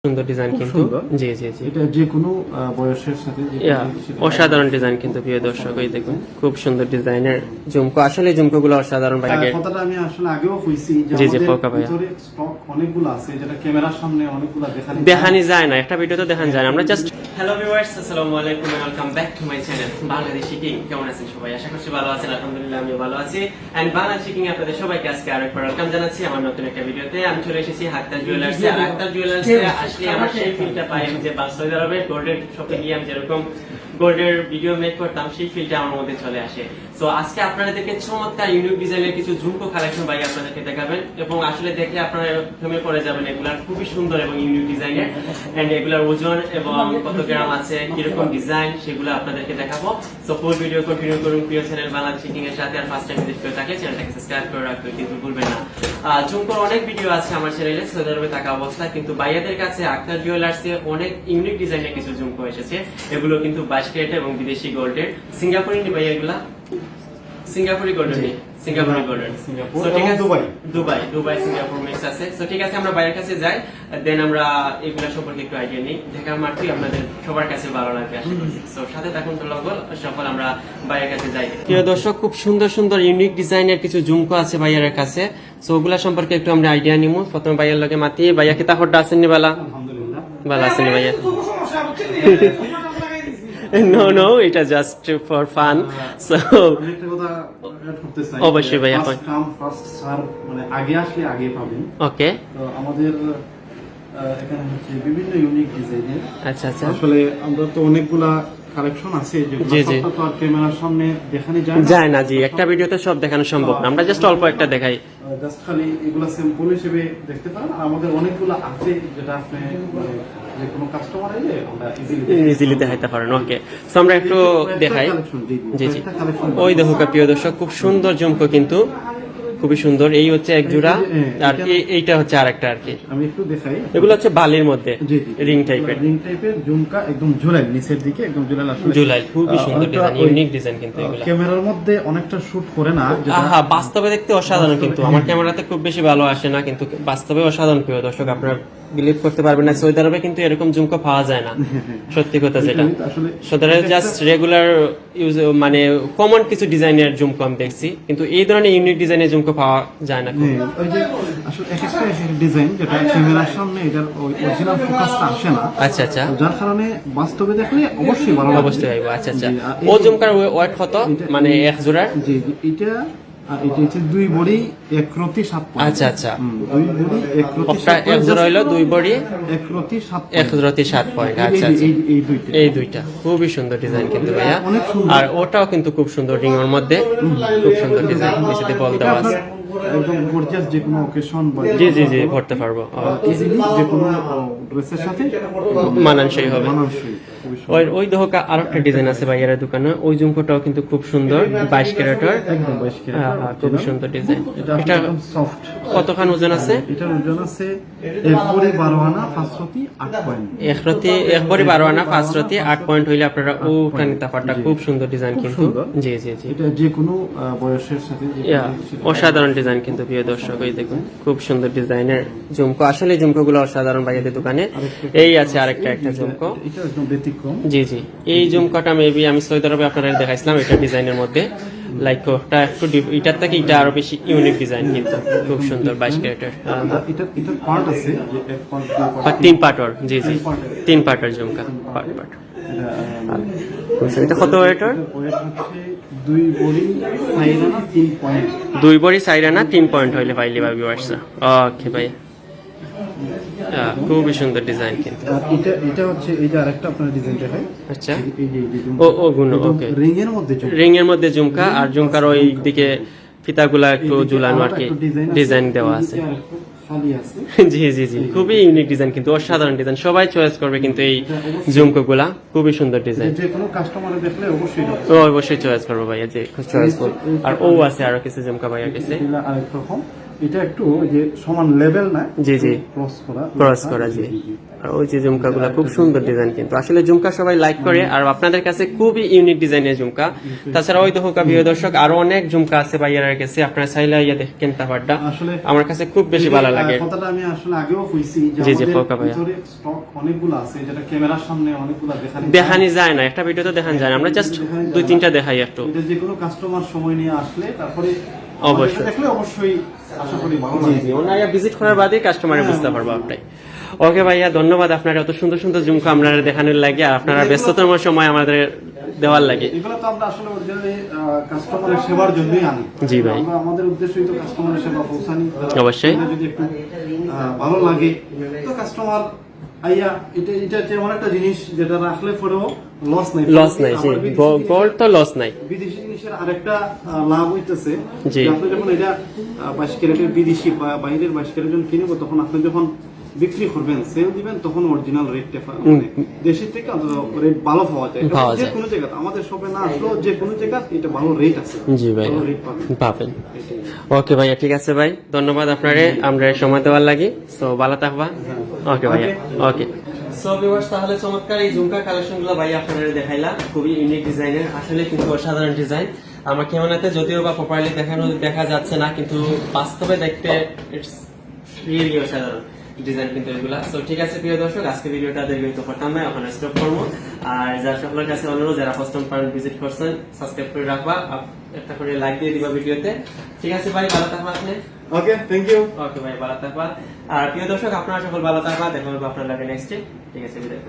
সুন্দর ডিজাইন কিন্তু জি জি জি এটা যে কোনো বয়সের সাথে অসাধারণ ডিজাইন কিন্তু প্রিয় দর্শক এই দেখুন খুব সুন্দর ডিজাইনের ঝুমকো আসলে ঝুমকোগুলো অসাধারণ ভাই কথাটা আমি আসলে আগেও কইছি যে জি জি আমাদের ফোকা ভাই ভিতরে স্টক অনেকগুলো আছে যেটা ক্যামেরার সামনে অনেকগুলো দেখানি যায় না একটা ভিডিওতে দেখান যায় না আমরা জাস্ট হ্যালো ভিউয়ার্স আসসালামু আলাইকুম welcome back to my channel Bangladeshi king কেমন আছেন সবাই আশা করছি ভালো আছেন আলহামদুলিল্লাহ আমিও ভালো আছি এন্ড বাংলাদেশি কিং আপনাদের সবাইকে আজকে আরেকবার ওয়েলকাম জানাচ্ছি আমার নতুন একটা ভিডিওতে আমি চলে এসেছি হাক্তার জুয়েলার্সে আর হাক্তার জুয়েলার্সে আসলে আমার সেই ফিলটা পাই আমি যে সৌদি আরবে গোল্ডের শপে গিয়ে আমি যেরকম গোল্ডের ভিডিও মেক করতাম সেই ফিলটা আমার মধ্যে চলে আসে সো আজকে আপনাদেরকে চমৎকার ইউনিক ডিজাইনের কিছু ঝুমকো কালেকশন ভাই আপনাদেরকে দেখাবেন এবং আসলে দেখে আপনারা প্রেমে পড়ে যাবেন এগুলার খুবই সুন্দর এবং ইউনিক ডিজাইনের এন্ড এগুলার ওজন এবং কত গ্রাম আছে কিরকম ডিজাইন সেগুলো আপনাদেরকে দেখাবো সো ফুল ভিডিও কন্টিনিউ করুন প্রিয় চ্যানেল বাংলাদেশি কিং এর সাথে আর ফার্স্ট টাইম ভিজিট করে থাকলে চ্যানেলটাকে সাবস্ক্রাইব করে রাখতে কিন্তু ভুলবেন না ঝুমকোর অনেক ভিডিও আছে আমার চ্যানেলে সৌদি আরবে থাকা অবস্থা কিন্তু ভাইয়াদের কাছে আক্তার জুয়েলার্সে অনেক ইউনিক ডিজাইনের কিছু ঝুমকো এসেছে এগুলো কিন্তু 22 ক্যারেট এবং বিদেশি গোল্ডের সিঙ্গাপুরি নি ভাইয়া এগুলা সিঙ্গাপুরি গোল্ডের নি সিঙ্গাপুরি গোল্ডের সো ঠিক আছে দুবাই সিঙ্গাপুর মিক্স আছে সো ঠিক আছে আমরা বাইরের কাছে যাই দেন আমরা এগুলা সম্পর্কে একটু আইডিয়া নিই ঢাকা মার্কেটে আপনাদের সবার কাছে ভালো লাগবে আশা করছি সো সাথে থাকুন তো লগল সফল আমরা বাইরের কাছে যাই প্রিয় দর্শক খুব সুন্দর সুন্দর ইউনিক ডিজাইনের কিছু ঝুমকো আছে ভাইয়ার কাছে সো ওগুলা সম্পর্কে একটু আমরা আইডিয়া নিমু প্রথমে ভাইয়ার লগে মাতি ভাইয়া কি তাহরটা আছেন নি বালা আলহামদুলিল্লাহ ভালো আছেন নি ভাইয়া No, এটা জাস্ট ফর ফান সো একটা কথা অ্যাড করতে চাই অবশ্যই ভাই আপনি ফার্স্ট সার মানে আগে আসলে আগে পাবেন ওকে তো আমাদের এখানে হচ্ছে বিভিন্ন ইউনিক ডিজাইনের আচ্ছা আচ্ছা আসলে আমরা তো অনেকগুলা কালেকশন আছে জি, জি। তো আর ক্যামেরার সামনে দেখানো যায় না জি একটা ভিডিওতে সব দেখানো সম্ভব না আমরা জাস্ট অল্প একটা দেখাই জাস্ট খালি এগুলা স্যাম্পল হিসেবে দেখতে পারেন আর আমাদের অনেকগুলো আছে যেটা আপনি মানে যে কোনো কাস্টমার এলে আমরা ইজিলি দেখাইতে পারেন ওকে সো আমরা একটু দেখাই জি জি ওই দেখো প্রিয় দর্শক খুব সুন্দর ঝুমকো কিন্তু খুবই সুন্দর এই হচ্ছে এক জোড়া আর এইটা হচ্ছে আরেকটা আর কি আমি একটু দেখাই এগুলো হচ্ছে বালির মধ্যে রিং টাইপের ঝুমকা একদম ঝুলাই নিচের দিকে একদম ঝুলাই আসলে জুলাই খুবই সুন্দর ডিজাইন ইউনিক ডিজাইন কিন্তু এগুলো ক্যামেরার মধ্যে অনেকটা শুট করে না আহা বাস্তবে দেখতে অসাধারণ কিন্তু আমার ক্যামেরাতে খুব বেশি ভালো আসে না কিন্তু বাস্তবে অসাধারণ প্রিয় দর্শক আপনারা বিলিভ করতে পারবেন না সৌদি আরবে কিন্তু এরকম ঝুমকো পাওয়া যায় না সত্যি কথা যেটা সৌদি আরবে জাস্ট রেগুলার ইউজ মানে কমন কিছু ডিজাইনের ঝুমকো আমি দেখছি কিন্তু এই ধরনের ইউনিক ডিজাইনের ঝুমকো পাওয়া যায় না ওই যে আসলে এক একটা ডিজাইন যেটা ক্যামেরার সামনে এটার অরিজিনাল ফোকাসটা আসে না আচ্ছা আচ্ছা যার কারণে বাস্তবে দেখলে অবশ্যই ভালো অবশ্যই আইবো আচ্ছা আচ্ছা ও ঝুমকার ওয়েট কত মানে এক জোড়ার জি এটা আর এটা হচ্ছে দুই বড়ি এক রতি 7 পয়েন্ট আচ্ছা আচ্ছা দুই বড়ি এক রতি এক জোড়া হইলো দুই বড়ি এক রতি 7 এক রতি 7 পয়েন্ট আচ্ছা আচ্ছা এই দুইটা খুবই সুন্দর ডিজাইন কিন্তু ভাইয়া আর ওটাও কিন্তু খুব সুন্দর রিং এর মধ্যে খুব সুন্দর ডিজাইন নিচেতে বল দেওয়া আছে একদম গর্জিয়াস যে কোনো অকেশন বা জি জি জি ভরতে পারবো ইজিলি যে কোনো ড্রেসের সাথে মানানসই হবে মানানসই ওই দেখো আরেকটা ডিজাইন আছে ভাইয়ার দোকানে ওই ঝুমকোটাও কিন্তু খুব সুন্দর 22 ক্যারেটের একদম 22 ক্যারেট খুব সুন্দর ডিজাইন এটা একদম সফট কতখান ওজন আছে এটার ওজন আছে একবারে 12 আনা 5 রতি 8 পয়েন্ট একবারে 12 আনা 5 রতি 8 পয়েন্ট হইলে আপনারা ওখানে তাফারটা খুব সুন্দর ডিজাইন কিন্তু জি জি জি এটা যে কোনো বয়সের সাথে অসাধারণ ডিজাইন কিন্তু প্রিয় দর্শক এই দেখুন খুব সুন্দর ডিজাইনের ঝুমকো আসলে ঝুমকোগুলো অসাধারণ ভাইয়াদের দোকানে এই আছে আরেকটা একটা ঝুমকো এটা একদম ব্যতিক্রম জি জি এই ঝুমকাটা মেবি আমি সৌদি আরবে আপনারা দেখাইছিলাম এটা ডিজাইনের মধ্যে লাইক ওটা একটু এটার থেকে এটা আরো বেশি ইউনিক ডিজাইন কিন্তু খুব সুন্দর 22 ক্যারেটের এটা পার্ট আছে যে এক পার্ট তিন পার্টর জি জি তিন পার্টর ঝুমকা পার্ট এটা কত ওয়েটার দুই বড়ি সাইরানা 3 পয়েন্ট দুই বড়ি সাইরানা 3 পয়েন্ট হইলে পাইলে ভাবি আসছে ওকে ভাই খুবই সুন্দর ডিজাইন কিন্তু এটা হচ্ছে এটা আরেকটা আপনার ডিজাইন দেখাই আচ্ছা এই যে ও গুনো ওকে রিং এর মধ্যে ঝুমকা আর ঝুমকার ওই দিকে ফিতাগুলা একটু ঝুলানো আর কি ডিজাইন দেওয়া আছে জি জি জি খুবই ইউনিক ডিজাইন কিন্তু অসাধারণ ডিজাইন সবাই চয়েস করবে কিন্তু এই ঝুমকোগুলা খুবই সুন্দর ডিজাইন যে কোনো কাস্টমারে দেখলে অবশ্যই চয়েস করবো ভাইয়া যে চয়েস করবো আর ও আছে আরো কিছু ঝুমকা ভাইয়া কাছে এটা একটু ওই যে সমান লেভেল না, জি জি ক্রস করা জি। আর ওই যে ঝুমকাগুলো খুব সুন্দর ডিজাইন, কিন্তু আসলে ঝুমকা সবাই লাইক করে, আর আপনাদের কাছে খুবই ইউনিক ডিজাইনের ঝুমকা। তাছাড়া ওই দেখো প্রিয় দর্শক আরো অনেক ঝুমকা আছে ভাইয়ার কাছে, আপনারা চাইলে ইয়া দেখেন তারপরটা, আসলে আমার কাছে খুব বেশি ভালো লাগে। কথাটা আমি আসলে আগেও কইছি যে জি জি আমাদের ফোকা ভাইয়া, ভিতরে স্টক অনেকগুলো আছে যেটা ক্যামেরার সামনে অনেকগুলো দেখানি যায় না, একটা ভিডিওতে দেখান যায় না, আমরা জাস্ট দুই তিনটা দেখাই একটু। এটা যে কোনো কাস্টমার সময় নিয়ে আসলে তারপরে অবশ্যই দেখলে অবশ্যই আশা করি ভালো জি লাগবে। জি, ওনারা ভিজিট করার বাদে কাস্টমারে বুঝতে পারবো আপনাই। ওকে ভাইয়া, ধন্যবাদ আপনার এত সুন্দর সুন্দর ঝুমকা আপনারা দেখানোর লাগে, আর আপনারা ব্যস্ততম সময় আমাদের দেওয়ার লাগে। এগুলো তো আমরা আসলে অরিজিনালি কাস্টমারের সেবার জন্যই আনি। জি ভাই, আমরা আমাদের উদ্দেশ্যই তো কাস্টমারের সেবা পৌঁছানি। অবশ্যই। যদি একটু ভালো লাগে তো কাস্টমার আইয়া এটা যেমন একটা জিনিস যেটা রাখলে পরেও লস নাই, লস নাই জি, গোল্ড তো লস নাই। বিদেশি জিনিসের আরেকটা লাভ হইতেছে জি, যে আপনি যখন এটা 22 ক্যারেটের বিদেশি বা বাইরের 22 ক্যারেট যখন কিনব, তখন আপনি যখন বিক্রি করবেন, সেল দিবেন, তখন অরিজিনাল রেটটা মানে দেশের থেকে অন্তত রেট ভালো পাওয়া যায়। যে কোনো জায়গা আমাদের শপে না আসলেও যে কোনো জায়গা এটা ভালো রেট আছে। জি ভাই, ভালো রেট পাবেন। ওকে ভাইয়া, ঠিক আছে ভাই, ধন্যবাদ আপনারে আমরা সময় দেওয়ার লাগি। সো ভালো থাকবা। ওকে ভাইয়া, ওকে। সো ভিউয়ার্স, তাহলে চমৎকার এই ঝুমকা কালেকশনগুলো ভাই আপনাদের দেখাইলা, খুবই ইউনিক ডিজাইনের, আসলে কিন্তু অসাধারণ ডিজাইন। আমার ক্যামেরাতে যদিও বা প্রপারলি দেখা যাচ্ছে না, কিন্তু বাস্তবে দেখতে ইটস রিয়েলি অসাধারণ ডিজাইন কিন্তু এগুলা। সো ঠিক আছে প্রিয় দর্শক, আজকে ভিডিওটা দীর্ঘায়িত করতাম না, এখন স্টপ করবো। আর যারা সকলের কাছে অনুরোধ, যারা ফার্স্ট টাইম ভিজিট করছেন সাবস্ক্রাইব করে রাখবা, একটা করে লাইক দিয়ে দিবা ভিডিওতে। ঠিক আছে ভাই, ভালো থাকবা আপনি। ওকে, থ্যাংক ইউ। ওকে ভাই, ভালো থাকবা। আর প্রিয় দর্শক, আপনারা সকল ভালো থাকবা, দেখা হবে আপনার লাগে নেক্সট ডে। ঠিক আছে, বিদায়।